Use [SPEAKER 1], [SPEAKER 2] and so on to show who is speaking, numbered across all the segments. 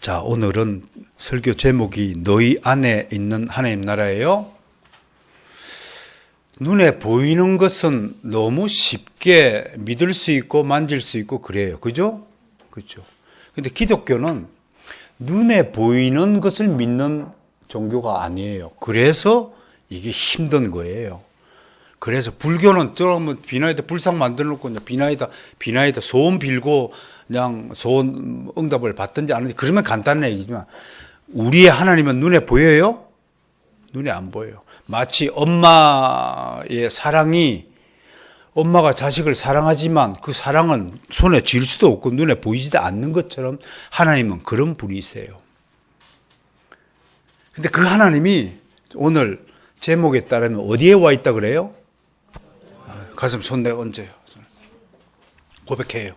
[SPEAKER 1] 자, 오늘은 설교 제목이 너희 안에 있는 하나님 나라예요. 눈에 보이는 것은 너무 쉽게 믿을 수 있고 만질 수 있고 그래요. 그죠? 그죠. 근데 기독교는 눈에 보이는 것을 믿는 종교가 아니에요. 그래서 이게 힘든 거예요. 그래서 불교는 들어오면 비나이다 불상 만들어 놓고 비나이다 소원 빌고 그냥 소원 응답을 받든지 안 하든지 그러면 간단한 얘기지만 우리의 하나님은 눈에 보여요? 눈에 안 보여요. 마치 엄마의 사랑이 엄마가 자식을 사랑하지만 그 사랑은 손에 쥘 수도 없고 눈에 보이지도 않는 것처럼 하나님은 그런 분이세요. 근데 그 하나님이 오늘 제목에 따르면 어디에 와 있다 그래요? 가슴 손 내가 얹어요. 고백해요.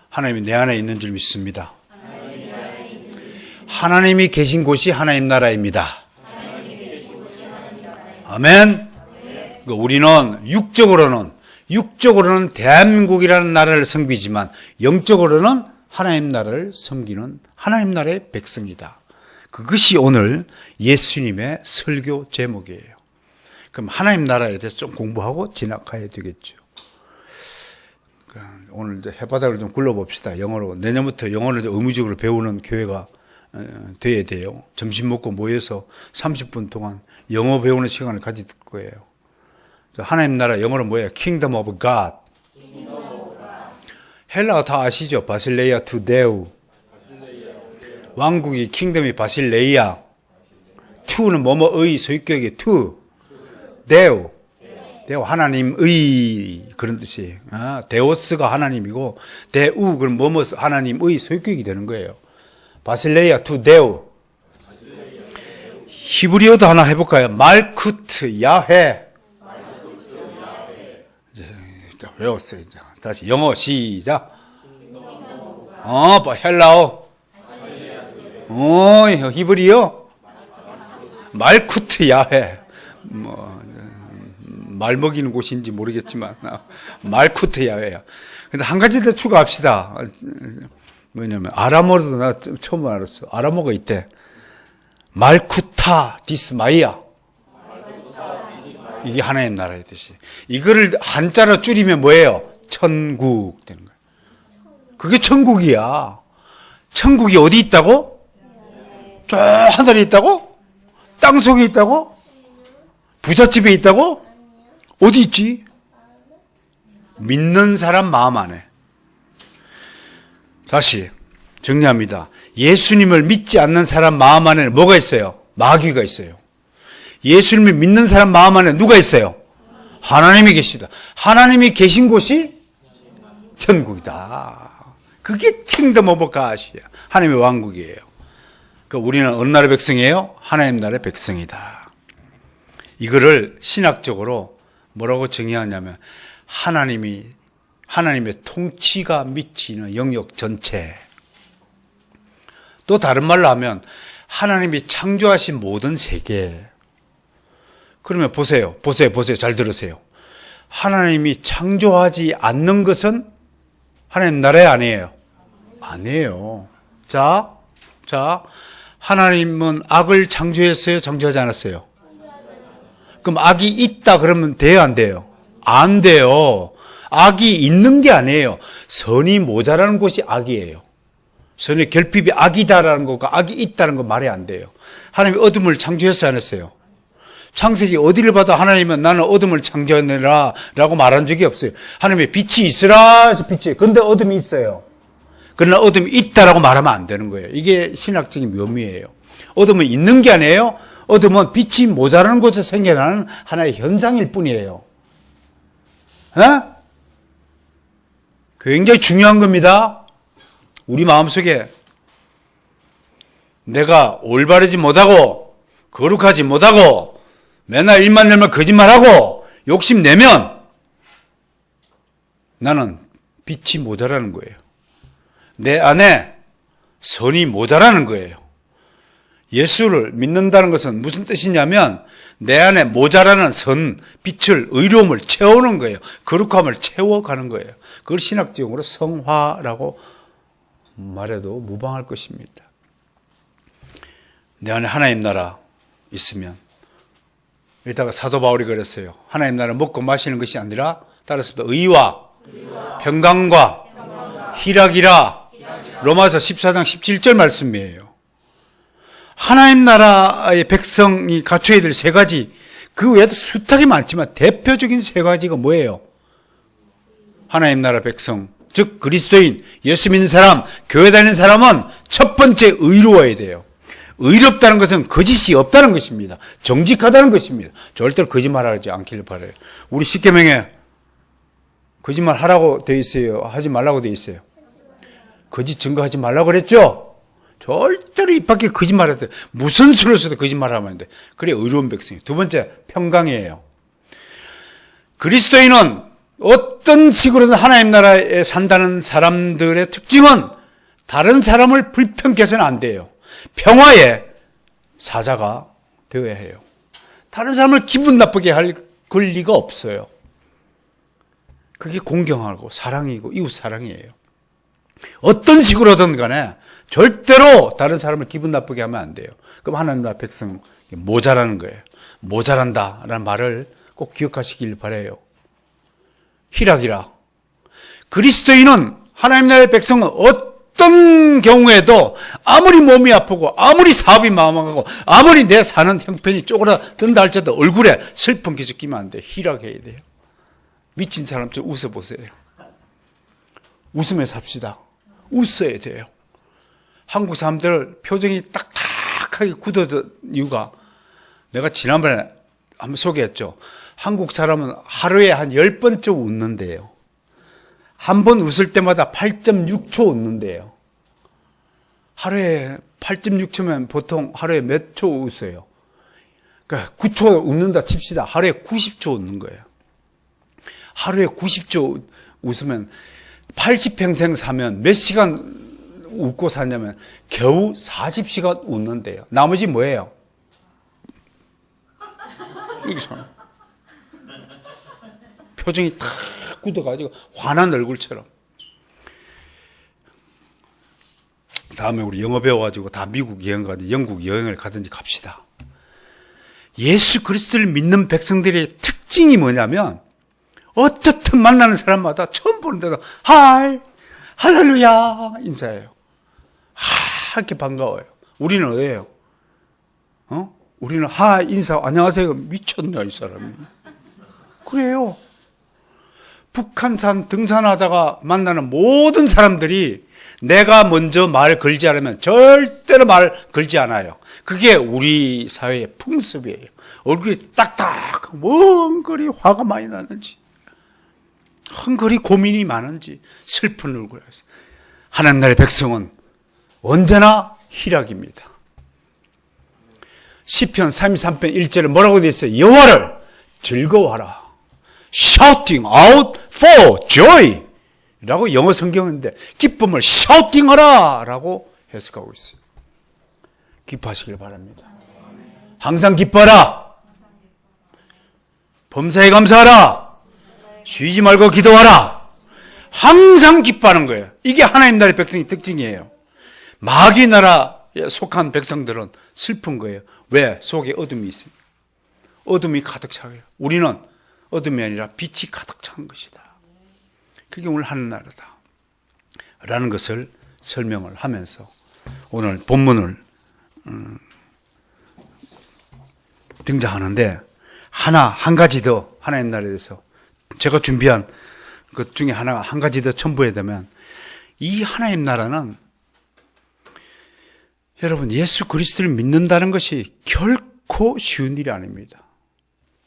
[SPEAKER 1] 하나님이 내 안에 있는 줄 믿습니다. 하나님이 계신 곳이 하나님 나라입니다. 아멘. 우리는 육적으로는 대한민국이라는 나라를 섬기지만 영적으로는 하나님 나라를 섬기는 하나님 나라의 백성이다. 그것이 오늘 예수님의 설교 제목이에요. 그럼 하나님 나라에 대해서 좀 공부하고 지나가야 되겠죠. 오늘 이제 해바닥을 좀 굴러봅시다. 영어로. 내년부터 영어를 의무적으로 배우는 교회가 돼야 돼요. 점심 먹고 모여서 30분 동안 영어 배우는 시간을 가질 거예요. 하나님 나라 영어로 뭐예요? Kingdom of God. 헬라어 다 아시죠? 바실레이아 투 데우. 왕국이 킹덤이 바실레이아. 투는 뭐뭐의 소유격이 투. 데우. 데우 하나님의 그런 뜻이에요. 데오스가 하나님이고 데우 그럼 뭐뭐 하나님의 소유격이 되는 거예요. 바실레이아 투 데우. 히브리어도 하나 해볼까요? 말쿠트 야훼. 외웠어요. 다시 영어 시작. 헬라어. 히브리어. 말쿠트 야훼. 말 먹이는 곳인지 모르겠지만 말쿠트 야훼야. 근데 한 가지 더 추가합시다. 뭐냐면 아람어로도 나 처음 알았어. 아람어가 있대. 말쿠타 디스마이아. 이게 하나님 나라의 뜻이. 이거를 한자로 줄이면 뭐예요? 천국 되는 거예요. 그게 천국이야. 천국이 어디 있다고? 저 하늘에 있다고? 땅 속에 있다고? 부잣집에 있다고? 어디 있지? 믿는 사람 마음 안에. 다시 정리합니다. 예수님을 믿지 않는 사람 마음 안에는 뭐가 있어요? 마귀가 있어요. 예수님을 믿는 사람 마음 안에 누가 있어요? 하나님이 계시다. 하나님이 계신 곳이 천국이다. 그게 킹덤 오브 갓이야. 하나님의 왕국이에요. 그러니까 우리는 어느 나라의 백성이에요? 하나님 나라의 백성이다. 이거를 신학적으로 뭐라고 정의하냐면 하나님의 통치가 미치는 영역 전체. 또 다른 말로 하면 하나님이 창조하신 모든 세계. 그러면 보세요. 잘 들으세요. 하나님이 창조하지 않는 것은 하나님 나라에 아니에요. 아니에요. 자, 하나님은 악을 창조했어요? 창조하지 않았어요? 그럼 악이 있다 그러면 돼요? 안 돼요? 안 돼요. 악이 있는 게 아니에요. 선이 모자라는 곳이 악이에요. 선의 결핍이 악이다라는 것과 악이 있다는 건 말이 안 돼요. 하나님이 어둠을 창조했어요? 안 했어요? 창세기 어디를 봐도 하나님은 나는 어둠을 창조하느라 라고 말한 적이 없어요. 하나님의 빛이 있으라 해서 빛이. 근데 어둠이 있어요. 그러나 어둠이 있다라고 말하면 안 되는 거예요. 이게 신학적인 묘미예요. 어둠은 있는 게 아니에요. 어둠은 빛이 모자라는 곳에서 생겨나는 하나의 현상일 뿐이에요. 굉장히 중요한 겁니다. 우리 마음속에 내가 올바르지 못하고 거룩하지 못하고 맨날 일만 내면 거짓말하고 욕심내면 나는 빛이 모자라는 거예요. 내 안에 선이 모자라는 거예요. 예수를 믿는다는 것은 무슨 뜻이냐면 내 안에 모자라는 선, 빛을, 의로움을 채우는 거예요. 거룩함을 채워가는 거예요. 그걸 신학적으로 성화라고 말해도 무방할 것입니다. 내 안에 하나님 나라 있으면, 이따가 사도 바울이 그랬어요. 하나님 나라 먹고 마시는 것이 아니라 따라서 의와 평강과 희락이라. 로마서 14장 17절 말씀이에요. 하나님 나라의 백성이 갖춰야 될 세 가지, 그 외에도 숱하게 많지만 대표적인 세 가지가 뭐예요? 하나님 나라 백성, 즉 그리스도인, 예수 믿는 사람, 교회 다니는 사람은 첫 번째 의로워야 돼요. 의롭다는 것은 거짓이 없다는 것입니다. 정직하다는 것입니다. 절대로 거짓말하지 않기를 바라요. 우리 십계명에 거짓말 하라고 돼 있어요? 하지 말라고 돼 있어요? 거짓 증거하지 말라고 그랬죠? 절대로 입 밖에 거짓말해도 무슨 수를 써도 거짓말하면 안 돼. 그래 의로운 백성이. 두 번째, 평강이에요. 그리스도인은 어떤 식으로든 하나님 나라에 산다는 사람들의 특징은 다른 사람을 불평케 해서는 안 돼요. 평화의 사자가 되어야 해요. 다른 사람을 기분 나쁘게 할 권리가 없어요. 그게 공경하고 사랑이고 이웃 사랑이에요. 어떤 식으로든 간에 절대로 다른 사람을 기분 나쁘게 하면 안 돼요. 그럼 하나님 나라 백성 모자라는 거예요. 모자란다라는 말을 꼭 기억하시길 바라요. 희락이라. 그리스도인은 하나님 나라의 백성은 어떤 경우에도 아무리 몸이 아프고 아무리 사업이 망하고 아무리 내 사는 형편이 쪼그라든다 할지라도 얼굴에 슬픈 기적 끼면 안 돼. 희락해야 돼요. 미친 사람처럼 웃어보세요. 웃으며 삽시다. 웃어야 돼요. 한국 사람들 표정이 딱딱하게 굳어진 이유가, 내가 지난번에 한번 소개했죠. 한국 사람은 하루에 한 10번쯤 웃는데요. 한 번 웃을 때마다 8.6초 웃는데요. 하루에 8.6초면 보통 하루에 몇 초 웃어요? 그러니까 9초 웃는다 칩시다. 하루에 90초 웃는 거예요. 하루에 90초 웃으면 80평생 사면 몇 시간 웃고 사냐면 겨우 40시간 웃는데요. 나머지 뭐예요? 표정이 탁 굳어가지고 환한 얼굴처럼. 다음에 우리 영어 배워가지고 다 미국 여행 가든지 영국 여행을 가든지 갑시다. 예수 그리스도를 믿는 백성들의 특징이 뭐냐면 어떻든 만나는 사람마다 처음 보는데도 하이 할렐루야 인사해요. 이렇게 반가워요. 우리는 어때요? 우리는 인사 안녕하세요. 미쳤냐 이 사람이. 그래요. 북한산 등산하다가 만나는 모든 사람들이 내가 먼저 말 걸지 않으면 절대로 말 걸지 않아요. 그게 우리 사회의 풍습이에요. 얼굴이 딱딱 멍거리 화가 많이 나는지 헝거리 고민이 많은지 슬픈 얼굴. 하나님 나라의 백성은 언제나 희락입니다. 시편 33편 1절에 뭐라고 되어 있어요? 여호와를 즐거워하라. Shouting out for joy 라고 영어 성경인데 기쁨을 shouting 하라 라고 해석하고 있어요. 기뻐하시길 바랍니다. 항상 기뻐하라. 범사에 감사하라. 쉬지 말고 기도하라. 항상 기뻐하는 거예요. 이게 하나님 나라의 백성의 특징이에요. 마귀 나라에 속한 백성들은 슬픈 거예요. 왜? 속에 어둠이 있어요. 어둠이 가득 차요. 우리는 어둠이 아니라 빛이 가득 찬 것이다. 그게 오늘 하는 나라다 라는 것을 설명을 하면서 오늘 본문을 등장하는데 한 가지 더 하나님 나라에 대해서 제가 준비한 것 중에 한 가지 더 첨부해야 되면, 이 하나님 나라는 여러분 예수 그리스도를 믿는다는 것이 결코 쉬운 일이 아닙니다.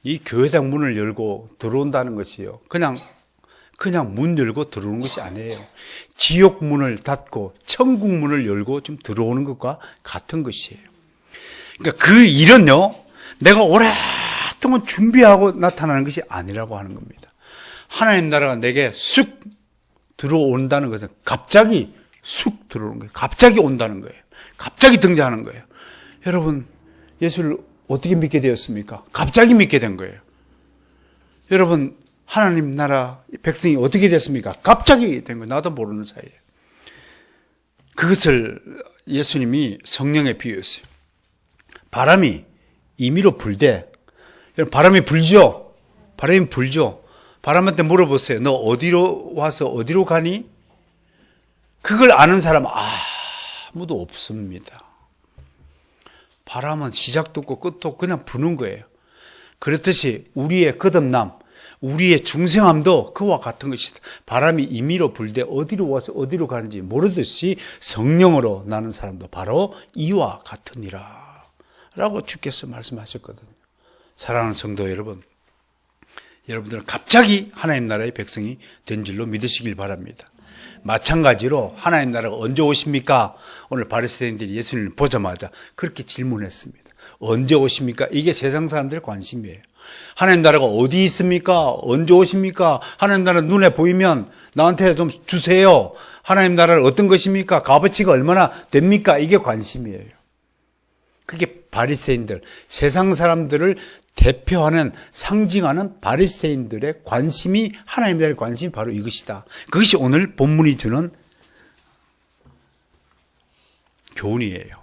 [SPEAKER 1] 이 교회당 문을 열고 들어온다는 것이요, 그냥 문 열고 들어오는 것이 아니에요. 지옥 문을 닫고 천국 문을 열고 좀 들어오는 것과 같은 것이에요. 그러니까 그 일은요, 내가 오랫동안 준비하고 나타나는 것이 아니라고 하는 겁니다. 하나님 나라가 내게 쑥 들어온다는 것은 갑자기 쑥 들어오는 거예요. 갑자기 온다는 거예요. 갑자기 등장하는 거예요. 여러분, 예수를 어떻게 믿게 되었습니까? 갑자기 믿게 된 거예요. 여러분, 하나님 나라 백성이 어떻게 됐습니까? 갑자기 된 거예요. 나도 모르는 사이에. 그것을 예수님이 성령에 비유했어요. 바람이 임의로 불되, 바람이 불죠? 바람이 불죠? 바람한테 물어보세요. 너 어디로 와서 어디로 가니? 그걸 아는 사람 아무도 없습니다. 바람은 시작도 없고 끝도 없고 그냥 부는 거예요. 그렇듯이 우리의 거듭남, 우리의 중생함도 그와 같은 것이다. 바람이 임의로 불되 어디로 와서 어디로 가는지 모르듯이 성령으로 나는 사람도 바로 이와 같으니라 라고 주께서 말씀하셨거든요. 사랑하는 성도 여러분, 여러분들은 갑자기 하나님 나라의 백성이 된 줄로 믿으시길 바랍니다. 마찬가지로 하나님 나라가 언제 오십니까? 오늘 바리새인들이 예수님을 보자마자 그렇게 질문했습니다. 언제 오십니까? 이게 세상 사람들의 관심이에요. 하나님 나라가 어디 있습니까? 언제 오십니까? 하나님 나라 눈에 보이면 나한테 좀 주세요. 하나님 나라는 어떤 것입니까? 값어치가 얼마나 됩니까? 이게 관심이에요. 그게 바리새인들, 세상 사람들을 대표하는, 상징하는 바리새인들의 관심이, 하나님 나라의 관심이 바로 이것이다. 그것이 오늘 본문이 주는 교훈이에요.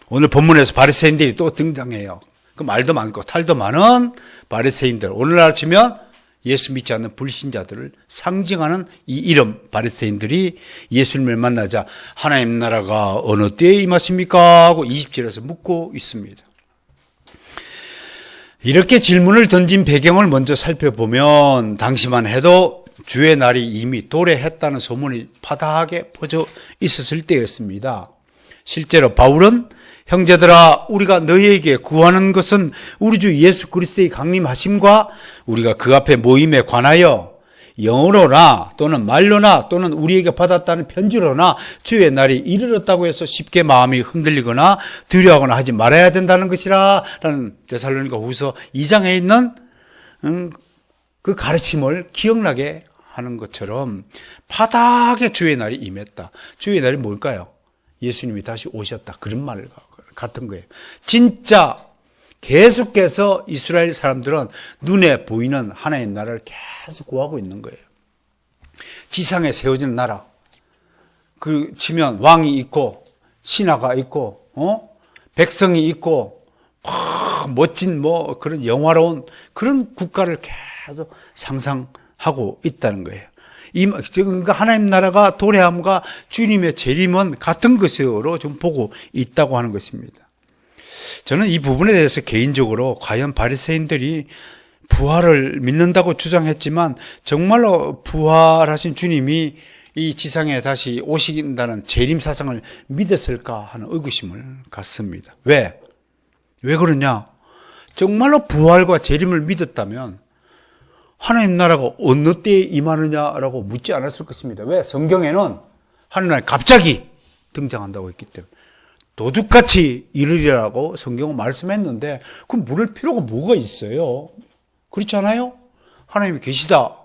[SPEAKER 1] 오늘 본문에서 바리새인들이 또 등장해요. 그 말도 많고 탈도 많은 바리새인들, 오늘날 치면 예수 믿지 않는 불신자들을 상징하는 이 이름 바리새인들이 예수님을 만나자 하나님 나라가 어느 때에 임하십니까? 하고 20절에서 묻고 있습니다. 이렇게 질문을 던진 배경을 먼저 살펴보면 당시만 해도 주의 날이 이미 도래했다는 소문이 파다하게 퍼져 있었을 때였습니다. 실제로 바울은 형제들아, 우리가 너희에게 구하는 것은 우리 주 예수 그리스도의 강림하심과 우리가 그 앞에 모임에 관하여 영어로나 또는 말로나 또는 우리에게 받았다는 편지로나 주의 날이 이르렀다고 해서 쉽게 마음이 흔들리거나 두려워하거나 하지 말아야 된다는 것이라 라는 데살로니가 후서 2장에 있는 그 가르침을 기억나게 하는 것처럼 파닥에 주의 날이 임했다. 주의 날이 뭘까요? 예수님이 다시 오셨다. 그런 말 같은 거예요. 진짜 계속해서 이스라엘 사람들은 눈에 보이는 하나의 나라를 계속 구하고 있는 거예요. 지상에 세워진 나라. 그 치면 왕이 있고 신하가 있고 백성이 있고 멋진 그런 영화로운 그런 국가를 계속 상상하고 있다는 거예요. 그러니까 하나님 나라가 도래함과 주님의 재림은 같은 것으로 좀 보고 있다고 하는 것입니다. 저는 이 부분에 대해서 개인적으로 과연 바리새인들이 부활을 믿는다고 주장했지만 정말로 부활하신 주님이 이 지상에 다시 오신다는 재림 사상을 믿었을까 하는 의구심을 갖습니다. 왜 그러냐? 정말로 부활과 재림을 믿었다면 하나님 나라가 어느 때에 임하느냐라고 묻지 않았을 것입니다. 왜? 성경에는 하나님 나라가 갑자기 등장한다고 했기 때문에 도둑같이 이르리라고 성경은 말씀했는데 그럼 물을 필요가 뭐가 있어요? 그렇지 않아요? 하나님이 계시다.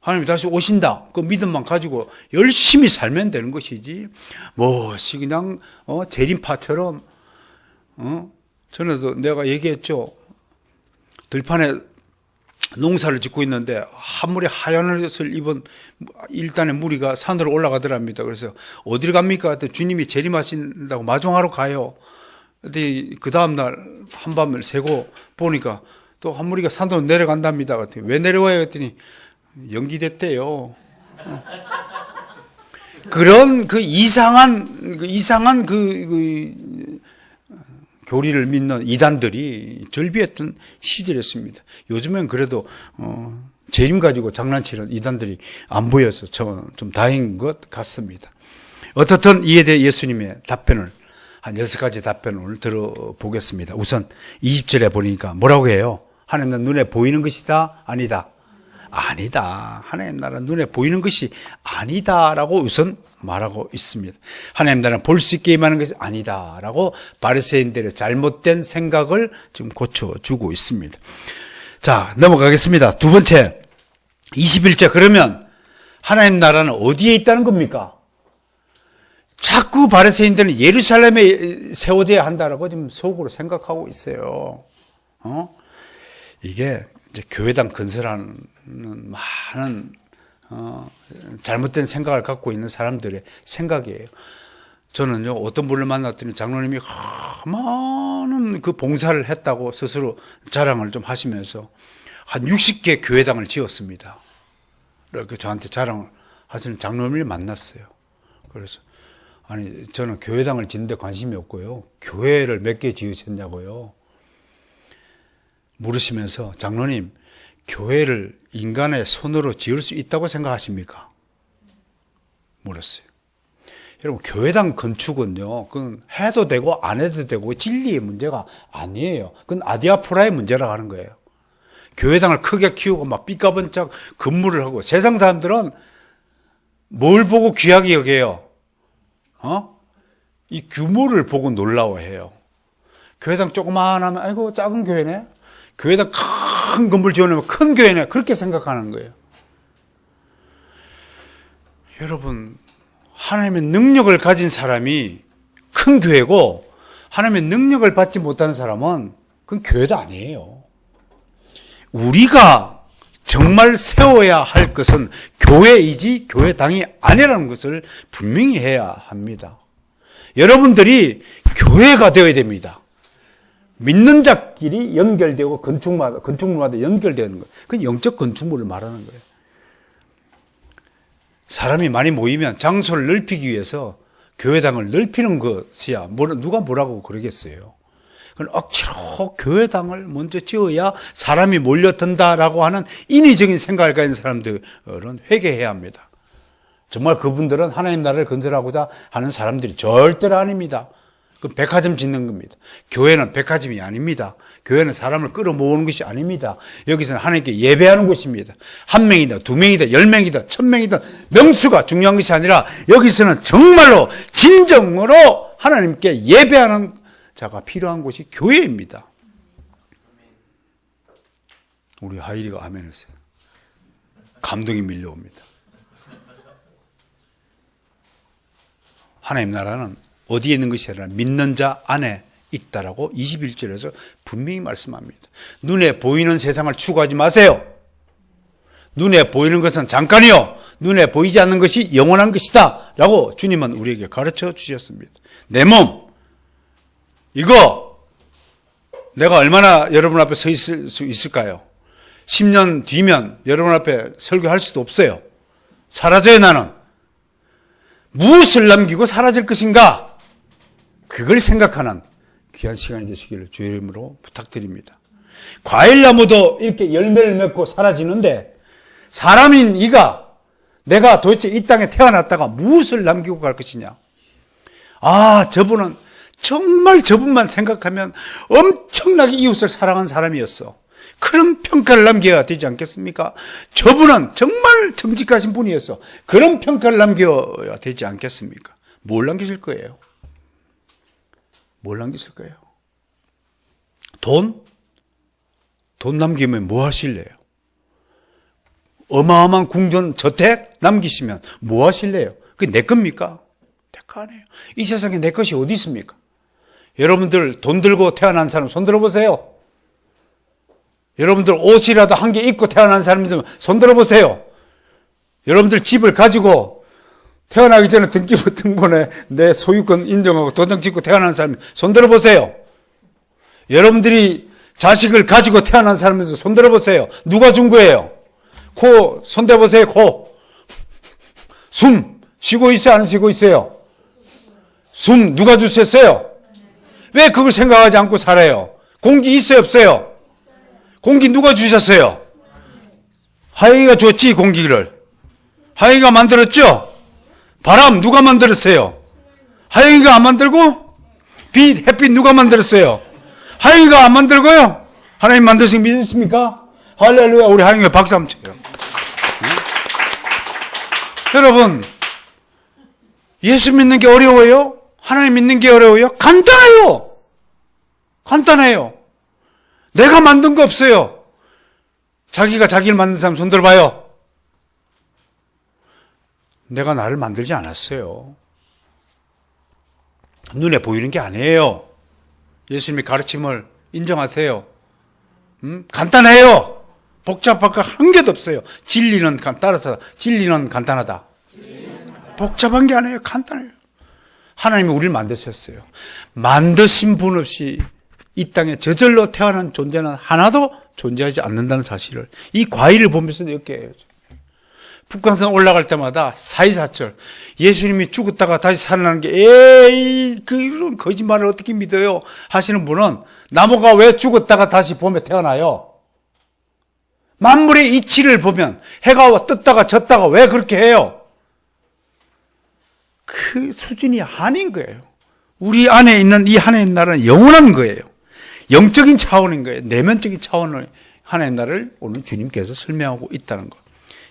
[SPEAKER 1] 하나님이 다시 오신다. 그 믿음만 가지고 열심히 살면 되는 것이지 무엇이 그냥 재림파처럼 전에도 내가 얘기했죠. 들판에 농사를 짓고 있는데 한 무리 하얀 옷을 입은 일단의 무리가 산으로 올라가더랍니다. 그래서 어디를 갑니까? 그랬더니 주님이 재림하신다고 마중하러 가요. 그 다음날 한밤을 새고 보니까 또 한 무리가 산으로 내려간답니다. 그랬더니 왜 내려와요? 그랬더니 연기됐대요. 그런 이상한 교리를 믿는 이단들이 절비했던 시절이었습니다. 요즘엔 그래도 재림 가지고 장난치는 이단들이 안 보여서 저는 좀 다행인 것 같습니다. 어떻든 이에 대해 예수님의 답변을 한 6가지 답변을 들어보겠습니다. 우선 20절에 보니까 뭐라고 해요? 하나님 눈에 보이는 것이다? 아니다. 아니다. 하나님 나라는 눈에 보이는 것이 아니다라고 우선 말하고 있습니다. 하나님 나라는 볼 수 있게 임하는 것이 아니다라고 바리새인들의 잘못된 생각을 지금 고쳐주고 있습니다. 자, 넘어가겠습니다. 두 번째, 21절. 그러면 하나님 나라는 어디에 있다는 겁니까? 자꾸 바리새인들은 예루살렘에 세워져야 한다라고 지금 속으로 생각하고 있어요. 이게 이제 교회당 건설하는 많은 잘못된 생각을 갖고 있는 사람들의 생각이에요. 저는요, 어떤 분을 만났더니 장로님이 많은 그 봉사를 했다고 스스로 자랑을 좀 하시면서 한 60개 교회당을 지었습니다. 이렇게 저한테 자랑을 하시는 장로님을 만났어요. 그래서, 아니, 저는 교회당을 짓는데 관심이 없고요. 교회를 몇 개 지으셨냐고요. 물으시면서, 장로님, 교회를 인간의 손으로 지을 수 있다고 생각하십니까? 물었어요. 여러분, 교회당 건축은요, 그건 해도 되고 안 해도 되고 진리의 문제가 아니에요. 그건 아디아포라의 문제라고 하는 거예요. 교회당을 크게 키우고 막 삐까번쩍 건물을 하고, 세상 사람들은 뭘 보고 귀하게 여겨요? 이 규모를 보고 놀라워해요. 교회당 조그만하면 아이고 작은 교회네. 교회당 큰 건물 지어놓으면 큰 교회네. 그렇게 생각하는 거예요. 여러분, 하나님의 능력을 가진 사람이 큰 교회고, 하나님의 능력을 받지 못하는 사람은 그건 교회도 아니에요. 우리가 정말 세워야 할 것은 교회이지 교회당이 아니라는 것을 분명히 해야 합니다. 여러분들이 교회가 되어야 됩니다. 믿는 자끼리 연결되고 건축물마다 연결되는 거예요. 그건 영적 건축물을 말하는 거예요. 사람이 많이 모이면 장소를 넓히기 위해서 교회당을 넓히는 것이야. 누가 뭐라고 그러겠어요. 그건 억지로 교회당을 먼저 지어야 사람이 몰려든다라고 하는 인위적인 생각을 가진 사람들은 회개해야 합니다. 정말 그분들은 하나님 나라를 건설하고자 하는 사람들이 절대로 아닙니다. 그 백화점 짓는 겁니다. 교회는 백화점이 아닙니다. 교회는 사람을 끌어모으는 것이 아닙니다. 여기서는 하나님께 예배하는 곳입니다. 1명이다, 2명이다, 10명이다, 1000명이다 명수가 중요한 것이 아니라 여기서는 정말로 진정으로 하나님께 예배하는 자가 필요한 곳이 교회입니다. 우리 하일이가 아멘 했어요. 감동이 밀려옵니다. 하나님 나라는 어디에 있는 것이 아니라 믿는 자 안에 있다라고 21절에서 분명히 말씀합니다. 눈에 보이는 세상을 추구하지 마세요. 눈에 보이는 것은 잠깐이요, 눈에 보이지 않는 것이 영원한 것이다 라고 주님은 우리에게 가르쳐 주셨습니다. 내 몸, 이거 내가 얼마나 여러분 앞에 서 있을 수 있을까요? 10년 뒤면 여러분 앞에 설교할 수도 없어요. 사라져요. 나는 무엇을 남기고 사라질 것인가, 그걸 생각하는 귀한 시간이 되시기를 주의 이름으로 부탁드립니다. 과일나무도 이렇게 열매를 맺고 사라지는데 사람인 이가 내가 도대체 이 땅에 태어났다가 무엇을 남기고 갈 것이냐. 저분은 정말 저분만 생각하면 엄청나게 이웃을 사랑한 사람이었어. 그런 평가를 남겨야 되지 않겠습니까? 저분은 정말 정직하신 분이었어. 그런 평가를 남겨야 되지 않겠습니까? 뭘 남기실 거예요? 뭘 남기실 거예요? 돈 남기면 뭐 하실래요? 어마어마한 궁전 저택 남기시면 뭐 하실래요? 그게 내 겁니까? 내 거 아니에요. 이 세상에 내 것이 어디 있습니까? 여러분들 돈 들고 태어난 사람 손 들어보세요. 여러분들 옷이라도 한 개 입고 태어난 사람 있으면 손 들어보세요. 여러분들 집을 가지고 태어나기 전에 등본에 내 소유권 인정하고 도장 찍고 태어난 사람 손 들어보세요. 여러분들이 자식을 가지고 태어난 사람에서 손 들어보세요. 누가 준 거예요? 코 손 대보세요. 코. 숨 쉬고 있어요? 안 쉬고 있어요? 숨 누가 주셨어요? 왜 그걸 생각하지 않고 살아요? 공기 있어요? 없어요? 공기 누가 주셨어요? 하영이가 줬지. 공기를 하영이가 만들었죠. 바람 누가 만들었어요? 하영이가 안 만들고? 빛, 햇빛 누가 만들었어요? 하영이가 안 만들고요? 하나님 만드신 믿으십니까? 할렐루야. 우리 하영이가 박수 한번 쳐요. 여러분, 예수 믿는 게 어려워요? 하나님 믿는 게 어려워요? 간단해요. 간단해요. 내가 만든 거 없어요. 자기가 자기를 만든 사람 손 들어봐요. 내가 나를 만들지 않았어요. 눈에 보이는 게 아니에요. 예수님의 가르침을 인정하세요. 간단해요. 복잡할 거 한 개도 없어요. 진리는 간단하다. 복잡한 게 아니에요. 간단해요. 하나님이 우리를 만드셨어요. 만드신 분 없이 이 땅에 저절로 태어난 존재는 하나도 존재하지 않는다는 사실을 이 과일을 보면서 느껴요. 북한산 올라갈 때마다 사이사철 예수님이 죽었다가 다시 살아나는 게 에이 그런 거짓말을 어떻게 믿어요 하시는 분은 나무가 왜 죽었다가 다시 봄에 태어나요? 만물의 이치를 보면 해가 떴다가 졌다가 왜 그렇게 해요? 그 수준이 아닌 거예요. 우리 안에 있는 이 하나님 나라는 영원한 거예요. 영적인 차원인 거예요. 내면적인 차원의 하나님 나라를 오늘 주님께서 설명하고 있다는 거.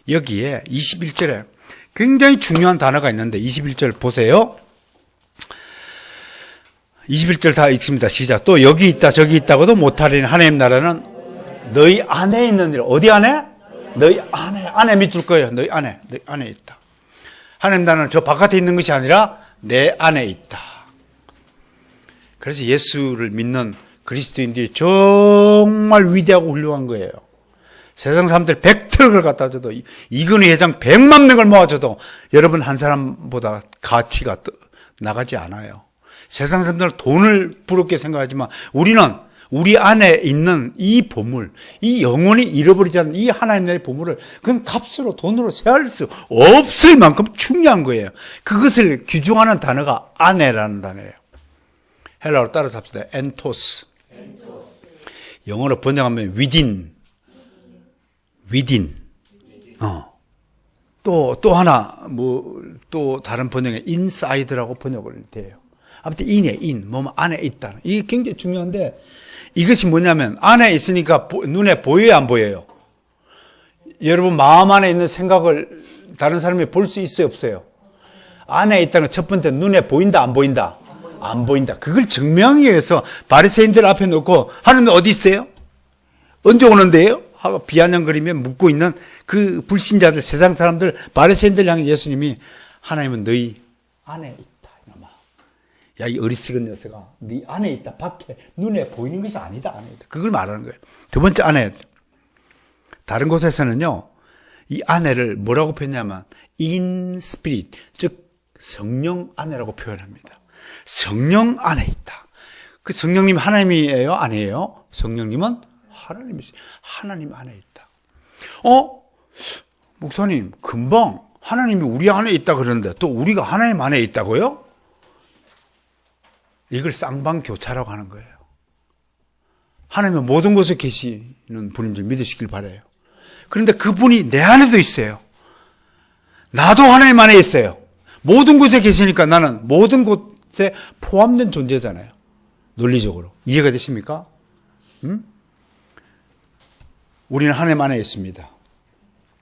[SPEAKER 1] 여기에 21절에 굉장히 중요한 단어가 있는데 21절 보세요. 21절 다 읽습니다. 시작. 또 여기 있다 저기 있다고도 못하리니 하나님 나라는 너희 안에 있는 일. 어디 안에? 너희 안에 믿을 거예요. 너희 안에 있다. 하나님 나라는 저 바깥에 있는 것이 아니라 내 안에 있다. 그래서 예수를 믿는 그리스도인들이 정말 위대하고 훌륭한 거예요. 세상 사람들 100트럭을 갖다 줘도 이근희 회장 100만 명을 모아줘도 여러분 한 사람보다 가치가 나가지 않아요. 세상 사람들은 돈을 부럽게 생각하지만 우리는 우리 안에 있는 이 보물, 이 영원히 잃어버리지 않는 이 하나님의 보물을 그건 값으로 돈으로 세할 수 없을 만큼 중요한 거예요. 그것을 규정하는 단어가 아내라는 단어예요. 헬라어로 따라서 합시다. 엔토스. 영어로 번역하면 within. 또 하나, 또 다른 번역에 inside라고 번역을 돼요. 아무튼 in, 안에 있다. 이게 굉장히 중요한데, 이것이 뭐냐면, 안에 있으니까 눈에 보여요, 안 보여요? 여러분, 마음 안에 있는 생각을 다른 사람이 볼 수 있어요, 없어요? 안에 있다는 첫 번째, 눈에 보인다, 안 보인다? 안 보인다. 그걸 증명하기 위해서 바리새인들 앞에 놓고, 하나님 어디 있어요? 언제 오는데요? 하고 비아냥거리며 묻고 있는 그 불신자들, 세상 사람들, 바리새인들 향해 예수님이 하나님은 너희 안에 있다. 이놈아. 야, 이 어리석은 녀석아, 네 안에 있다. 밖에 눈에 보이는 것이 아니다. 안에 있다. 그걸 말하는 거예요. 두 번째 안에. 다른 곳에서는요, 이 안에를 뭐라고 표현하냐면 in spirit, 즉 성령 안에라고 표현합니다. 성령 안에 있다. 그 성령님 하나님이에요? 아니에요? 성령님은 하나님이세요. 하나님 안에 있다. 목사님, 금방 하나님이 우리 안에 있다 그러는데 또 우리가 하나님 안에 있다고요? 이걸 쌍방교차라고 하는 거예요. 하나님은 모든 곳에 계시는 분인 줄 믿으시길 바라요. 그런데 그분이 내 안에도 있어요. 나도 하나님 안에 있어요. 모든 곳에 계시니까 나는 모든 곳에 포함된 존재잖아요. 논리적으로. 이해가 되십니까? 우리는 하나님 안에 있습니다.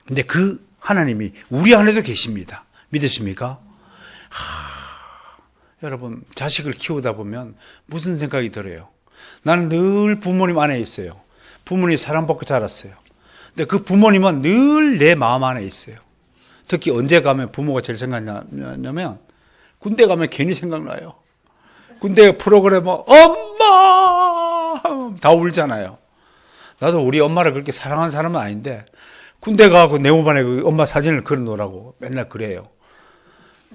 [SPEAKER 1] 근데 그 하나님이 우리 안에도 계십니다. 믿으십니까? 여러분, 자식을 키우다 보면 무슨 생각이 들어요? 나는 늘 부모님 안에 있어요. 부모님이 사랑받고 자랐어요. 근데 그 부모님은 늘 내 마음 안에 있어요. 특히 언제 가면 부모가 제일 생각나냐면 군대 가면 괜히 생각나요. 군대 프로그램 엄마 다 울잖아요. 나도 우리 엄마를 그렇게 사랑하는 사람은 아닌데 군대 가고 네모반에 그 엄마 사진을 걸어놓으라고 맨날 그래요.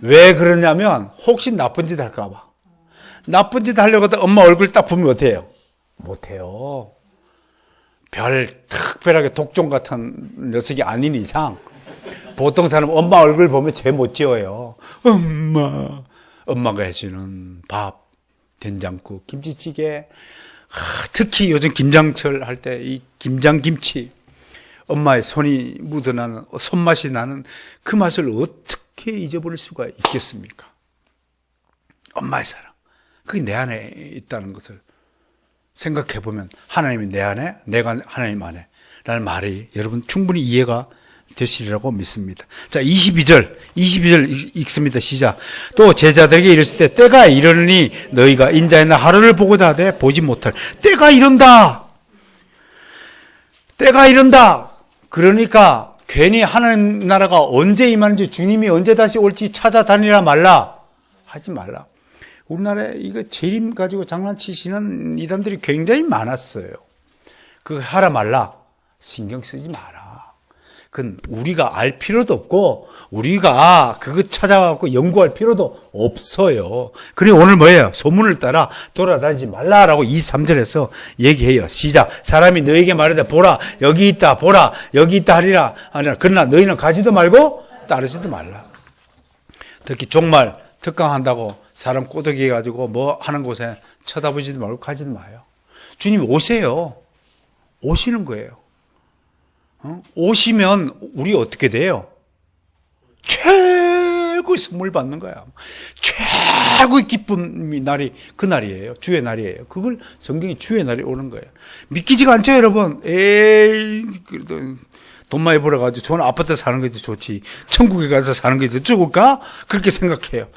[SPEAKER 1] 왜 그러냐면 혹시 나쁜 짓 할까 봐. 나쁜 짓 하려고 하다 엄마 얼굴 딱 보면 어때요? 못해요. 별 특별하게 독종 같은 녀석이 아닌 이상 보통 사람 엄마 얼굴 보면 죄 못 지어요. 엄마가 해주는 밥, 된장국, 김치찌개, 특히 요즘 김장철 할 때 이 김장김치, 엄마의 손이 묻어나는, 손맛이 나는 그 맛을 어떻게 잊어버릴 수가 있겠습니까? 엄마의 사랑. 그게 내 안에 있다는 것을 생각해보면 하나님이 내 안에, 내가 하나님 안에 라는 말이 여러분 충분히 이해가 되시리라고 믿습니다. 자, 22절 읽습니다. 시작. 또 제자들에게 이르실 때 때가 이르니 너희가 인자의 날 하루를 보고자 하되 보지 못할. 때가 이른다. 때가 이른다. 그러니까 괜히 하나님 나라가 언제 임하는지, 주님이 언제 다시 올지 찾아다니라 말라. 하지 말라. 우리나라에 이거 재림 가지고 장난치시는 이단들이 굉장히 많았어요. 그거 하라 말라. 신경 쓰지 마라. 그건 우리가 알 필요도 없고 우리가 그거 찾아가고 연구할 필요도 없어요. 그래 오늘 뭐예요? 소문을 따라 돌아다니지 말라라고 23절에서 얘기해요. 시작. 사람이 너에게 말하되 보라 여기 있다 보라 여기 있다 하리라. 그러나 너희는 가지도 말고 따르지도 말라. 특히 종말 특강한다고 사람 꼬드기 해가지고 뭐 하는 곳에 쳐다보지도 말고 가지도 마요. 주님 오세요. 오시는 거예요. 오시면 우리 어떻게 돼요? 최고의 선물 받는 거야. 최고의 기쁨이 날이 그날이에요. 주의 날이에요. 그걸 성경이 주의 날이 오는 거예요. 믿기지가 않죠, 여러분? 에이, 돈 많이 벌어가지고 좋은 아파트 사는 게 더 좋지. 천국에 가서 사는 게 더 좋을까? 그렇게 생각해요.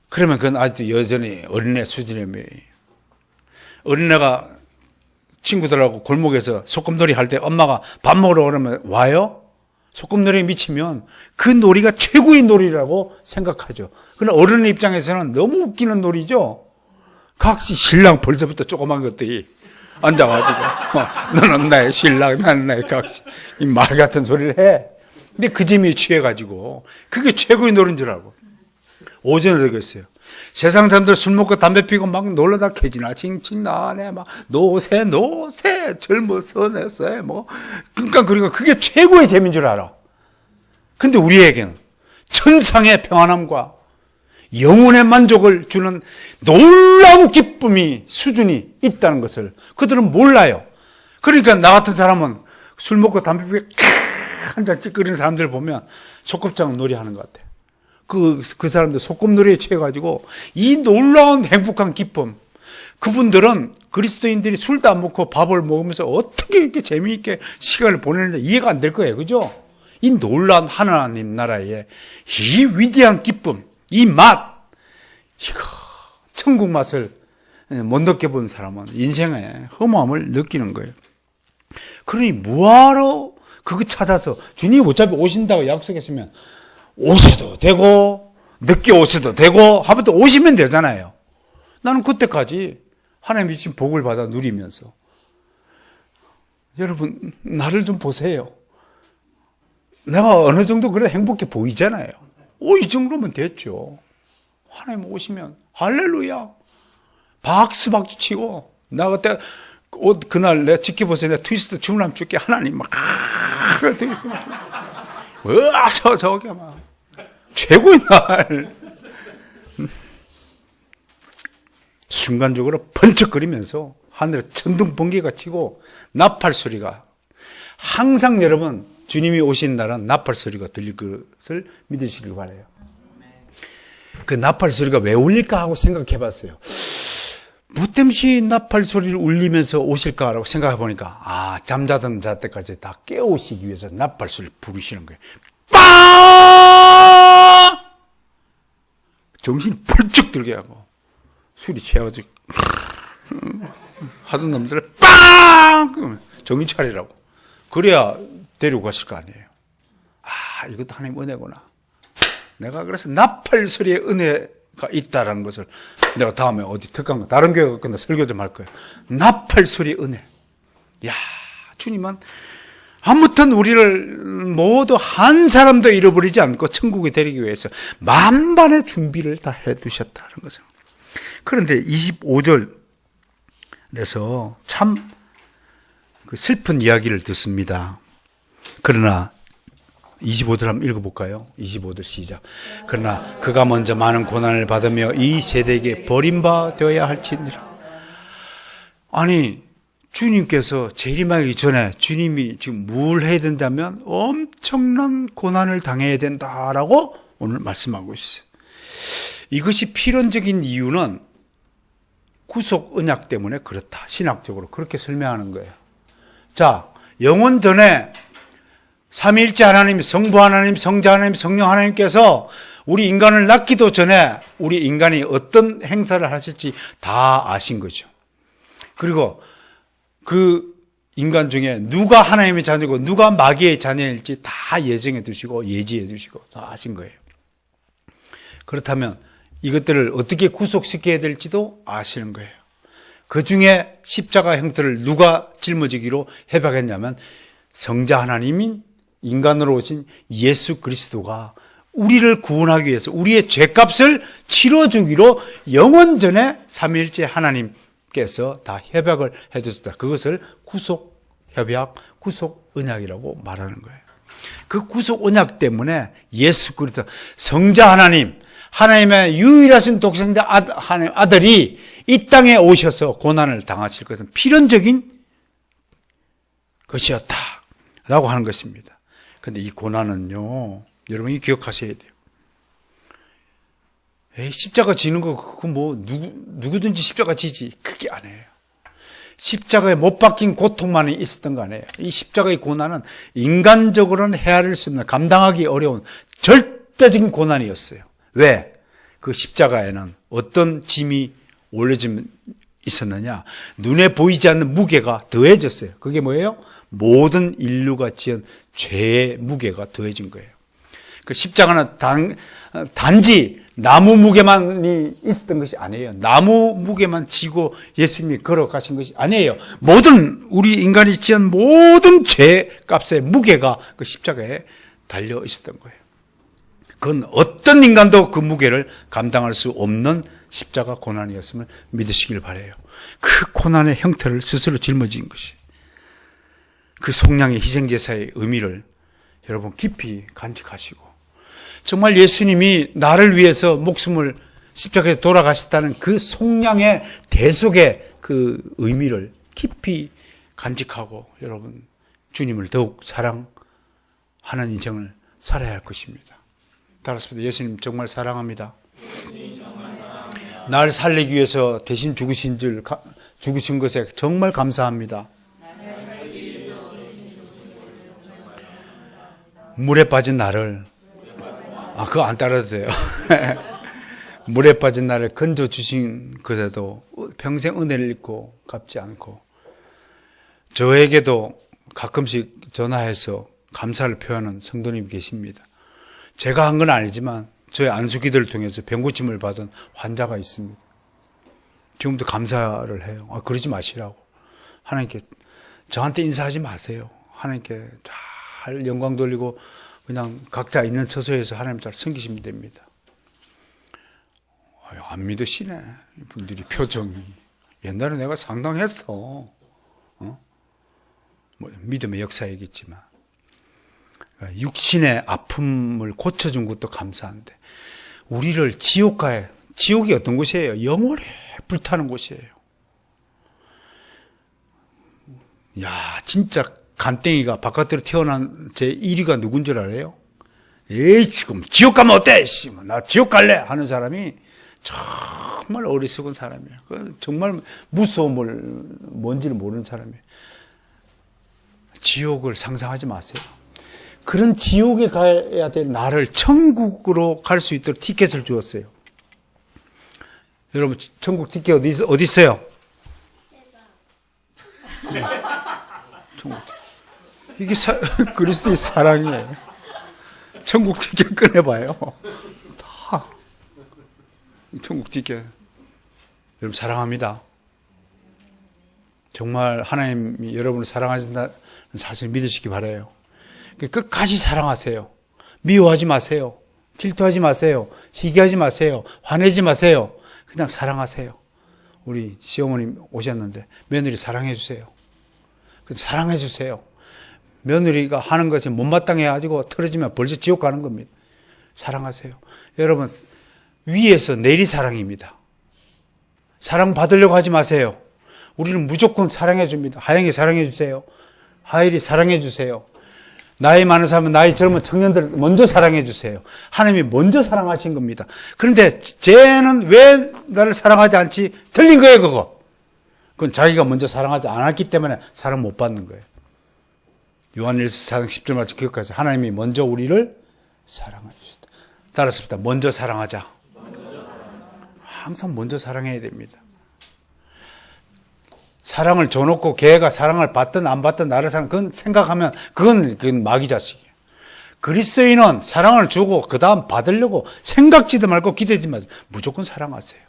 [SPEAKER 1] 그러면 그건 아직도 여전히 어린애 수준이에요. 어린애가 친구들하고 골목에서 소꿉놀이 할 때 엄마가 밥 먹으러 오면 와요? 소꿉놀이에 미치면 그 놀이가 최고의 놀이라고 생각하죠. 그러나 어른의 입장에서는 너무 웃기는 놀이죠. 각시 신랑 벌써부터 조그만 것들이 앉아가지고 너는 나의 신랑 나는 나의 각시 이 말 같은 소리를 해. 근데 그 재미에 취해가지고 그게 최고의 놀이인 줄 알고 오전에 그랬어요. 세상 사람들 술 먹고 담배 피고 막 놀러다 캐지나 칭칭 나네 막 노세 젊어서 내세 뭐 그러니까 그게 최고의 재미인 줄 알아. 근데 우리에게는 천상의 평안함과 영혼의 만족을 주는 놀라운 기쁨이 수준이 있다는 것을 그들은 몰라요. 그러니까 나 같은 사람은 술 먹고 담배 피고 한 잔 찌끄리는 사람들 보면 소꿉장 놀이 하는 것 같아요. 그 사람들 소꿉놀이에 취해가지고 이 놀라운 행복한 기쁨, 그분들은 그리스도인들이 술도 안 먹고 밥을 먹으면서 어떻게 이렇게 재미있게 시간을 보내는지 이해가 안 될 거예요. 그죠? 이 놀라운 하나님 나라의 이 위대한 기쁨, 이 맛, 이거 천국 맛을 못 느껴본 사람은 인생의 허무함을 느끼는 거예요. 그러니 뭐하러 그거 찾아서 주님이 어차피 오신다고 약속했으면 오셔도 되고 늦게 오셔도 되고 하면 또 오시면 되잖아요. 나는 그때까지 하나님이 주신 복을 받아 누리면서 여러분 나를 좀 보세요. 내가 어느 정도 그래 행복해 보이잖아요. 이 정도면 됐죠. 하나님 오시면 할렐루야 박수 치고 나 그때 그날 내가 지켜보세요. 내가 트위스트 주문하면 줄게 하나님 막 와서 저게 막 최고의 날 순간적으로 번쩍거리면서 하늘에 천둥 번개가 치고 나팔 소리가 항상 여러분 주님이 오신 날은 나팔 소리가 들릴 것을 믿으시길 바라요. 그 나팔 소리가 왜 울릴까 하고 생각해 봤어요. 뭐 때문에 나팔 소리를 울리면서 오실까라고 생각해 보니까 잠자던 자 때까지 다 깨우시기 위해서 나팔 소리를 부르시는 거예요. 빵! 정신이 펄쩍 들게 하고 술이 취해가지고 하던 놈들을 빵! 정신 차리라고. 그래야 데리고 가실 거 아니에요. 이것도 하나님 은혜구나. 내가 그래서 나팔 소리의 은혜가 있다라는 것을 내가 다음에 어디 특강 다른 교회 가거나 설교 좀 할 거예요. 나팔 소리의 은혜. 야, 주님은 아무튼 우리를 모두 한 사람도 잃어버리지 않고 천국에 데리기 위해서 만반의 준비를 다 해두셨다는 것을. 그런데 25절에서 참 슬픈 이야기를 듣습니다. 그러나 25절 한번 읽어볼까요? 25절 시작. 그러나 그가 먼저 많은 고난을 받으며 이 세대에게 버림받아야 할지니라. 아니 주님께서 재림하기 전에 주님이 지금 뭘 해야 된다면 엄청난 고난을 당해야 된다라고 오늘 말씀하고 있어요. 이것이 필연적인 이유는 구속 언약 때문에 그렇다. 신학적으로 그렇게 설명하는 거예요. 자, 영원 전에 삼위일체 하나님, 성부 하나님, 성자 하나님, 성령 하나님께서 우리 인간을 낳기도 전에 우리 인간이 어떤 행사를 하실지 다 아신 거죠. 그리고 그 인간 중에 누가 하나님의 자녀고 누가 마귀의 자녀일지 다 예정해 두시고 예지해 두시고 다 아신 거예요. 그렇다면 이것들을 어떻게 구속시켜야 될지도 아시는 거예요. 그 중에 십자가 형태를 누가 짊어지기로 협약했냐면 성자 하나님인 인간으로 오신 예수 그리스도가 우리를 구원하기 위해서 우리의 죄값을 치러주기로 영원전에 삼위일체 하나님께서 다 협약을 해주셨다. 그것을 구속협약, 구속언약이라고 말하는 거예요. 그 구속언약 때문에 예수 그리스도 성자 하나님, 하나님의 유일하신 독생자 하나님 아들이 이 땅에 오셔서 고난을 당하실 것은 필연적인 것이었다라고 하는 것입니다. 그런데 이 고난은요, 여러분이 기억하셔야 돼요. 십자가 지는 거 그거 뭐 누구든지 십자가 지지, 그게 아니에요. 십자가에 못 박힌 고통만이 있었던 거 아니에요. 이 십자가의 고난은 인간적으로는 헤아릴 수 없는, 감당하기 어려운 절대적인 고난이었어요. 왜? 그 십자가에는 어떤 짐이 올려져 있었느냐? 눈에 보이지 않는 무게가 더해졌어요. 그게 뭐예요? 모든 인류가 지은 죄의 무게가 더해진 거예요. 그 십자가는 단지 나무 무게만이 있었던 것이 아니에요. 나무 무게만 지고 예수님이 걸어가신 것이 아니에요. 모든 우리 인간이 지은 모든 죄값의 무게가 그 십자가에 달려 있었던 거예요. 그건 어떤 인간도 그 무게를 감당할 수 없는 십자가 고난이었음을 믿으시길 바라요. 그 고난의 형태를 스스로 짊어진 것이, 그 속량의 희생제사의 의미를 여러분 깊이 간직하시고, 정말 예수님이 나를 위해서 목숨을 십자가에 돌아가셨다는 그 속량의 대속의 그 의미를 깊이 간직하고, 여러분 주님을 더욱 사랑하는 인생을 살아야 할 것입니다. 따라서 예수님 정말 사랑합니다. 날 살리기 위해서 대신 죽으신 것에 정말 감사합니다. 물에 빠진 나를, 그거 안 따라도 돼요. 물에 빠진 나를 건져주신 것에도 평생 은혜를 잊고 갚지 않고, 저에게도 가끔씩 전화해서 감사를 표하는 성도님이 계십니다. 제가 한 건 아니지만 저의 안수기도를 통해서 병고침을 받은 환자가 있습니다. 지금도 감사를 해요. 그러지 마시라고. 하나님께 저한테 인사하지 마세요. 하나님께 잘 영광 돌리고 그냥 각자 있는 처소에서 하나님 잘 섬기시면 됩니다. 안 믿으시네, 분들이 표정이. 옛날에 내가 상당했어. 믿음의 역사이겠지만 육신의 아픔을 고쳐준 것도 감사한데, 우리를 지옥이 어떤 곳이에요? 영원히 불타는 곳이에요. 야, 진짜 간땡이가 바깥으로 태어난 제 1위가 누군 줄 알아요? 지금 지옥 가면 어때? 나 지옥 갈래! 하는 사람이 정말 어리석은 사람이에요. 정말 무서움을 뭔지를 모르는 사람이에요. 지옥을 상상하지 마세요. 그런 지옥에 가야 될 나를 천국으로 갈 수 있도록 티켓을 주었어요. 여러분, 천국 티켓 어디 있어요? 네. 천국. 이게 그리스도의 사랑이에요. 천국 티켓 꺼내봐요. 다 천국 티켓. 여러분 사랑합니다. 정말 하나님이 여러분을 사랑하신다는 사실을 믿으시기 바라요. 끝까지 사랑하세요. 미워하지 마세요. 질투하지 마세요. 시기하지 마세요. 화내지 마세요. 그냥 사랑하세요. 우리 시어머님 오셨는데 며느리 사랑해 주세요. 사랑해 주세요. 며느리가 하는 것이 못마땅해가지고 틀어지면 벌써 지옥 가는 겁니다. 사랑하세요. 여러분, 위에서 내리 사랑입니다. 사랑받으려고 하지 마세요. 우리는 무조건 사랑해 줍니다. 하영이 사랑해 주세요. 하일이 사랑해 주세요. 나이 많은 사람은 나이 젊은 청년들 먼저 사랑해 주세요. 하나님이 먼저 사랑하신 겁니다. 그런데 쟤는 왜 나를 사랑하지 않지? 틀린 거예요, 그거. 그건 자기가 먼저 사랑하지 않았기 때문에 사랑 못 받는 거예요. 요한일서 4장 10절 말씀 기억하세요. 하나님이 먼저 우리를 사랑해 주셨다. 따라서 먼저 사랑하자. 항상 먼저 사랑해야 됩니다. 사랑을 줘놓고 걔가 사랑을 받든 안 받든 나를 그건 생각하면 그건 마귀 자식이에요. 그리스도인은 사랑을 주고 그 다음 받으려고 생각지도 말고 기대지 마세요. 무조건 사랑하세요.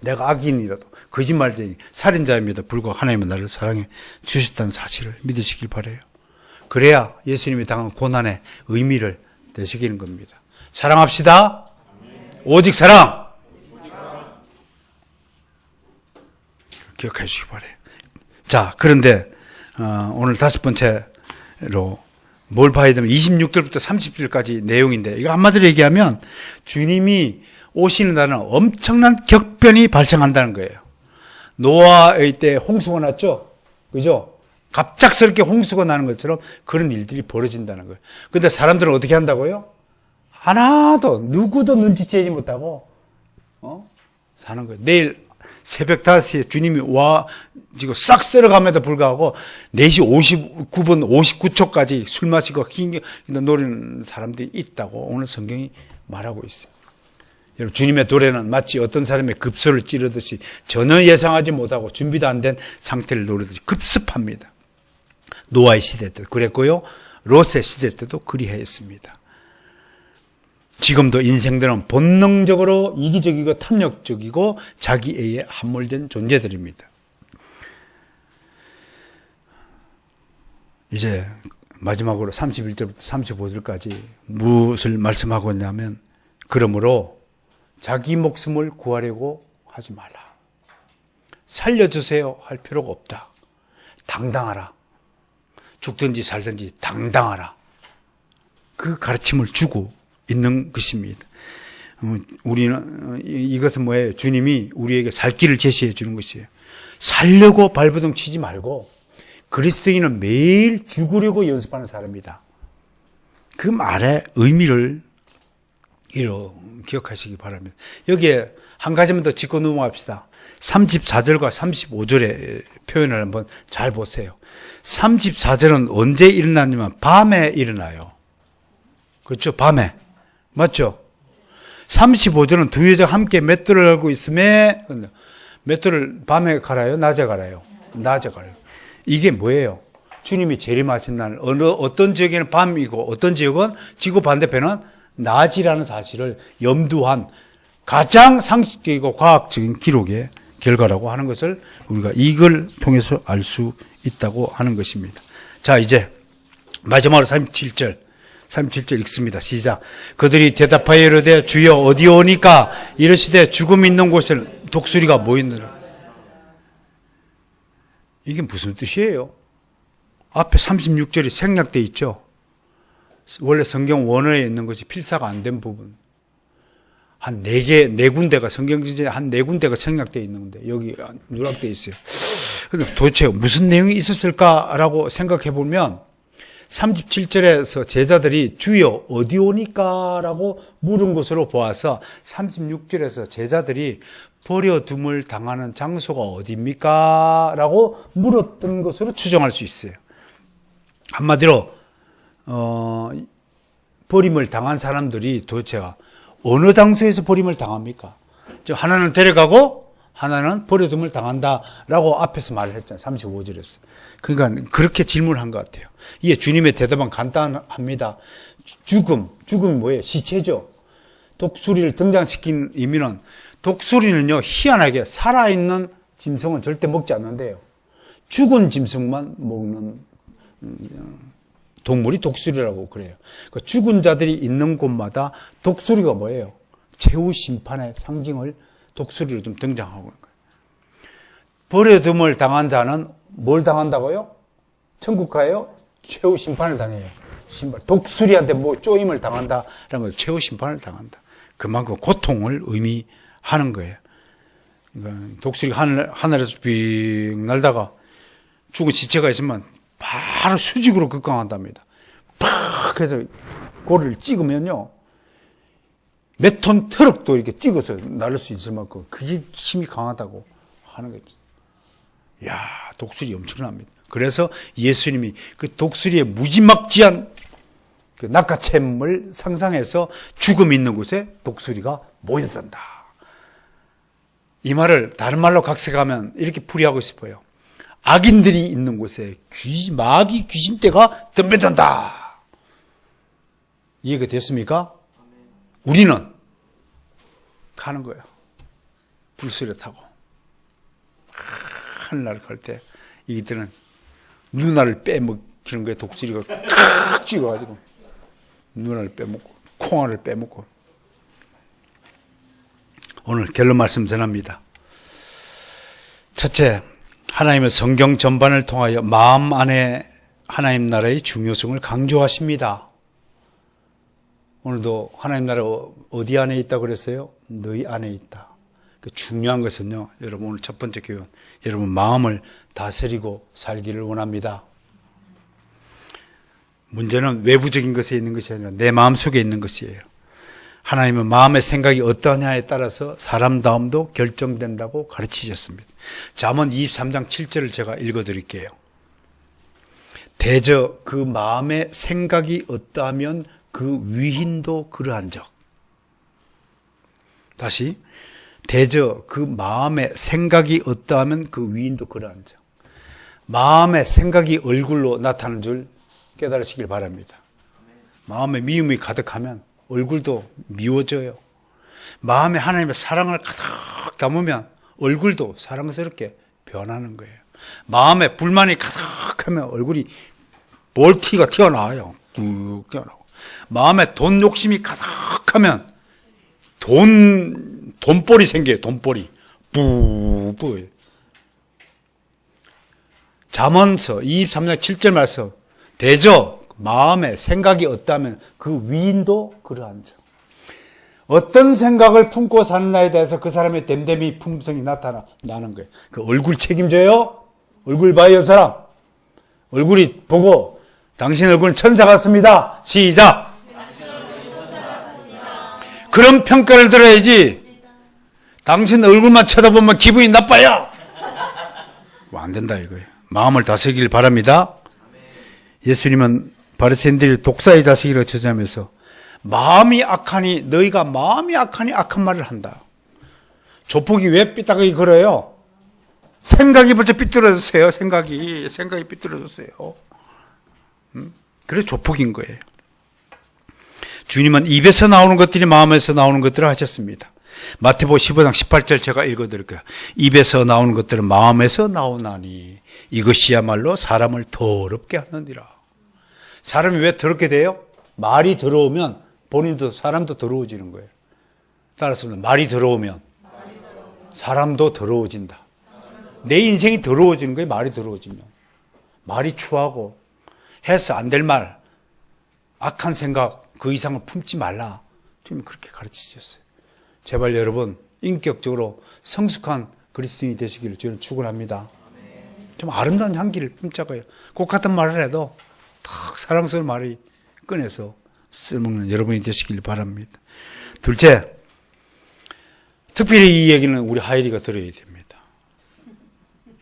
[SPEAKER 1] 내가 악인이라도 거짓말쟁이 살인자임에도 불구하고 하나님은 나를 사랑해 주셨다는 사실을 믿으시길 바라요. 그래야 예수님이 당한 고난의 의미를 되새기는 겁니다. 사랑합시다. 오직 사랑. 기억해 주시기 바래요. 자, 그런데 오늘 다섯 번째로 뭘 봐야 되면 26절부터 30절까지 내용인데, 이거 한마디로 얘기하면 주님이 오시는 날은 엄청난 격변이 발생한다는 거예요. 노아의 때 홍수가 났죠? 그죠? 갑작스럽게 홍수가 나는 것처럼 그런 일들이 벌어진다는 거예요. 근데 사람들은 어떻게 한다고요? 하나도, 누구도 눈치채지 못하고, 사는 거예요. 내일 새벽 5시에 주님이 지금 싹 쓸어감에도 불구하고 4시 59분 59초까지 술 마시고 노리는 사람들이 있다고 오늘 성경이 말하고 있어요. 여러분, 주님의 도래는 마치 어떤 사람의 급소를 찌르듯이 전혀 예상하지 못하고 준비도 안 된 상태를 노리듯이 급습합니다. 노아의 시대 때도 그랬고요. 롯의 시대 때도 그리하였습니다. 지금도 인생들은 본능적으로 이기적이고 탐욕적이고 자기애에 함몰된 존재들입니다. 이제 마지막으로 31절부터 35절까지 무엇을 말씀하고 있냐면, 그러므로 자기 목숨을 구하려고 하지 말라. 살려주세요 할 필요가 없다. 당당하라. 죽든지 살든지 당당하라. 그 가르침을 주고 있는 것입니다. 우리는 이것은 뭐예요? 주님이 우리에게 살 길을 제시해 주는 것이에요. 살려고 발버둥 치지 말고, 그리스도인은 매일 죽으려고 연습하는 사람이다. 그 말의 의미를 기억하시기 바랍니다. 여기에 한 가지만 더 짚고 넘어갑시다. 34절과 35절의 표현을 한번 잘 보세요. 34절은 언제 일어나냐면 밤에 일어나요. 그렇죠? 밤에. 맞죠? 35절은 두 여자가 함께 맷돌을 갈고 있음에, 맷돌을 밤에 갈아요? 낮에 갈아요? 낮에 갈아요. 이게 뭐예요? 주님이 재림하신 날, 어떤 지역에는 밤이고 어떤 지역은 지구 반대편은 낮이라는 사실을 염두한 가장 상식적이고 과학적인 기록의 결과라고 하는 것을 우리가 이걸 통해서 알 수 있다고 하는 것입니다. 자, 이제 마지막으로 37절 읽습니다. 시작. 그들이 대답하여 이르되 주여 어디 오니까? 이르시되 죽음 있는 곳에 독수리가 모이느라. 이게 무슨 뜻이에요? 앞에 36절이 생략되어 있죠. 원래 성경 원어에 있는 것이 필사가 안 된 부분. 한 4군데가, 성경지에 한 4군데가 생략되어 있는 건데, 여기 누락되어 있어요. 근데 도대체 무슨 내용이 있었을까라고 생각해 보면, 37절에서 제자들이 주여 어디 오니까? 라고 물은 것으로 보아서 36절에서 제자들이 버려둠을 당하는 장소가 어디입니까? 라고 물었던 것으로 추정할 수 있어요. 한마디로 버림을 당한 사람들이 도대체 어느 장소에서 버림을 당합니까? 하나는 데려가고 하나는 버려둠을 당한다라고 앞에서 말을 했잖아요. 35절에서. 그러니까 그렇게 질문한 것 같아요. 이게 주님의 대답은 간단합니다. 죽음이 뭐예요? 시체죠. 독수리를 등장시킨 의미는, 독수리는요, 희한하게 살아있는 짐승은 절대 먹지 않는데요. 죽은 짐승만 먹는 동물이 독수리라고 그래요. 그러니까 죽은 자들이 있는 곳마다 독수리가 뭐예요? 최후 심판의 상징을 독수리로 좀 등장하고 있는 거예요. 버려둠을 당한 자는 뭘 당한다고요? 천국 가요? 최후 심판을 당해요. 독수리한테 뭐 쪼임을 당한다라는 거, 최후 심판을 당한다. 그만큼 고통을 의미하는 거예요. 그러니까 독수리가 하늘에서 빙 날다가 죽은 시체가 있으면 바로 수직으로 급강한답니다. 팍 해서 고리를 찍으면요, 몇 톤 트럭도 이렇게 찍어서 날릴 수 있을 만큼 그게 힘이 강하다고 하는 겁니다. 이야, 독수리 엄청납니다. 그래서 예수님이 그 독수리의 무지막지한 그 낚아챔을 상상해서 죽음 있는 곳에 독수리가 모여든다. 이 말을 다른 말로 각색하면 이렇게 풀이하고 싶어요. 악인들이 있는 곳에 마귀 귀신떼가 덤벼든다. 이해가 됐습니까? 우리는 가는 거예요. 불수레 타고. 하늘나라 갈 때 이들은 누나를 키는 거에 독수리가 칵 찍어가지고 눈알을 빼먹고 콩알을 빼먹고. 오늘 결론 말씀 전합니다. 첫째, 하나님은 성경 전반을 통하여 마음 안에 하나님 나라의 중요성을 강조하십니다. 오늘도 하나님 나라 어디 안에 있다고 그랬어요? 너희 안에 있다. 중요한 것은요, 여러분 오늘 첫 번째 교훈, 여러분 마음을 다스리고 살기를 원합니다. 문제는 외부적인 것에 있는 것이 아니라 내 마음속에 있는 것이에요. 하나님은 마음의 생각이 어떠냐에 따라서 사람다움도 결정된다고 가르치셨습니다. 잠언 23장 7절을 제가 읽어드릴게요. 대저 그 마음의 생각이 어떠하면 그 위인도 그러한 적. 다시, 대저 그 마음의 생각이 어떠하면 그 위인도 그러한 적. 마음의 생각이 얼굴로 나타나는 줄 깨달으시길 바랍니다. 마음에 미움이 가득하면 얼굴도 미워져요. 마음에 하나님의 사랑을 가득 담으면 얼굴도 사랑스럽게 변하는 거예요. 마음에 불만이 가득하면 얼굴이 볼티가 튀어나와요. 뚝 튀어나오고. 마음에 돈 욕심이 가득하면 돈볼이 생겨요. 돈볼이. 뿌뿌. 잠언서 23장 7절 말씀. 대저 마음에 생각이 없다면 그 위인도 그러한죠. 어떤 생각을 품고 사느냐에 대해서 그 사람의 됨됨이 품성이 나타나는 거예요. 그 얼굴 책임져요? 얼굴 봐요, 옆 사람. 얼굴이 보고 당신 얼굴은 천사 같습니다. 시작. 그런 평가를 들어야지. 당신 얼굴만 쳐다보면 기분이 나빠요. 안 된다 이거예요. 마음을 다스리길 바랍니다. 예수님은 바리새인들이 독사의 자식이라고 저주하면서 마음이 악하니 너희가 마음이 악하니 악한 말을 한다. 조폭이 왜 삐딱하게 걸어요? 생각이 벌써 삐뚤어졌어요. 생각이 삐뚤어졌어요. 그래서 조폭인 거예요. 주님은 입에서 나오는 것들이 마음에서 나오는 것들을 하셨습니다. 마태복음 15장 18절 제가 읽어드릴게요. 입에서 나오는 것들은 마음에서 나오나니 이것이야말로 사람을 더럽게 하느니라. 사람이 왜 더럽게 돼요? 말이 더러우면 본인도 사람도 더러워지는 거예요. 따라서 말이 더러우면 사람도 더러워진다. 내 인생이 더러워지는 거예요. 말이 더러워지면. 말이 추하고 해서 안 될 말, 악한 생각 그 이상을 품지 말라. 주님이 그렇게 가르치셨어요. 제발 여러분 인격적으로 성숙한 그리스도인이 되시기를 저는 축원합니다. 좀 아름다운 향기를 품자고요. 꼭 같은 말을 해도 탁 사랑스러운 말이 꺼내서 쓸먹는 여러분이 되시길 바랍니다. 둘째, 특별히 이 얘기는 우리 하이리가 들어야 됩니다.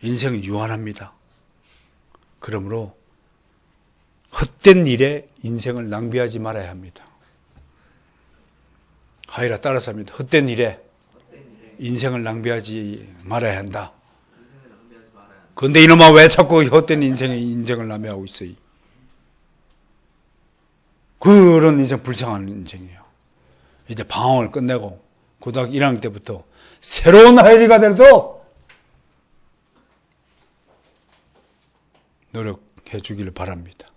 [SPEAKER 1] 인생은 유한합니다. 그러므로 헛된 일에 인생을 낭비하지 말아야 합니다. 하이라 따라서 합니다. 헛된 일에 인생을 낭비하지 말아야 한다. 그런데 이놈아 왜 자꾸 헛된 인생을 낭비하고 있어요? 그런 인생 불쌍한 인생이에요. 이제 방황을 끝내고 고등학교 1학년 때부터 새로운 하이리가 되도록 노력해 주기를 바랍니다.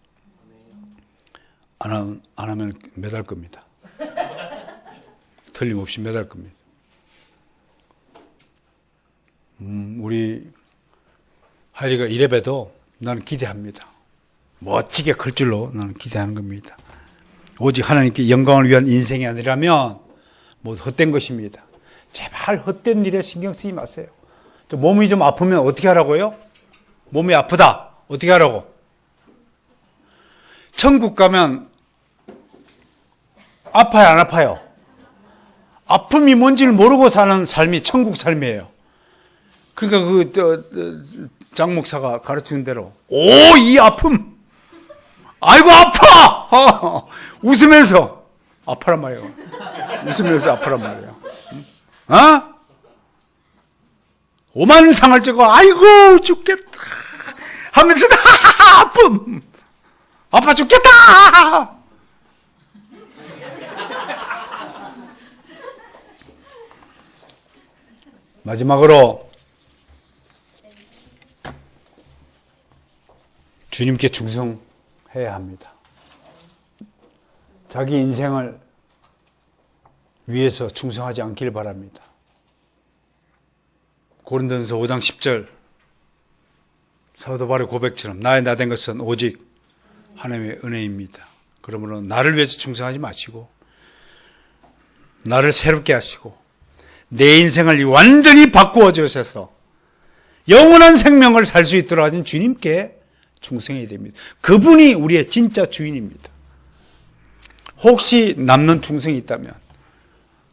[SPEAKER 1] 안 하면 매달 겁니다. 틀림없이 매달 겁니다. 우리 하이리가 이래봬도 나는 기대합니다. 멋지게 클 줄로 나는 기대하는 겁니다. 오직 하나님께 영광을 위한 인생이 아니라면 모두 헛된 것입니다. 제발 헛된 일에 신경 쓰지 마세요. 몸이 좀 아프면 어떻게 하라고요? 몸이 아프다. 어떻게 하라고? 천국 가면 아파요, 안 아파요? 아픔이 뭔지를 모르고 사는 삶이 천국 삶이에요. 그러니까 장 목사가 가르치는 대로 이 아픔! 아이고 아파! 웃으면서 아파란 말이에요. 웃으면서 아파란 말이에요. 오만상을 찍고 아이고 죽겠다 하면서 아픔! 아파 죽겠다! 마지막으로 주님께 충성 해야 합니다. 자기 인생을 위해서 충성하지 않길 바랍니다. 고린도전서 5장 10절 사도 바울의 고백처럼 나의 나 된 것은 오직 하나님의 은혜입니다. 그러므로 나를 위해서 충성하지 마시고 나를 새롭게 하시고 내 인생을 완전히 바꾸어 주셔서 영원한 생명을 살 수 있도록 하신 주님께 충성해야 됩니다. 그분이 우리의 진짜 주인입니다. 혹시 남는 충성이 있다면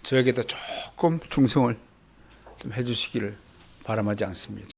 [SPEAKER 1] 저에게도 조금 충성을 좀 해주시기를 바람하지 않습니다.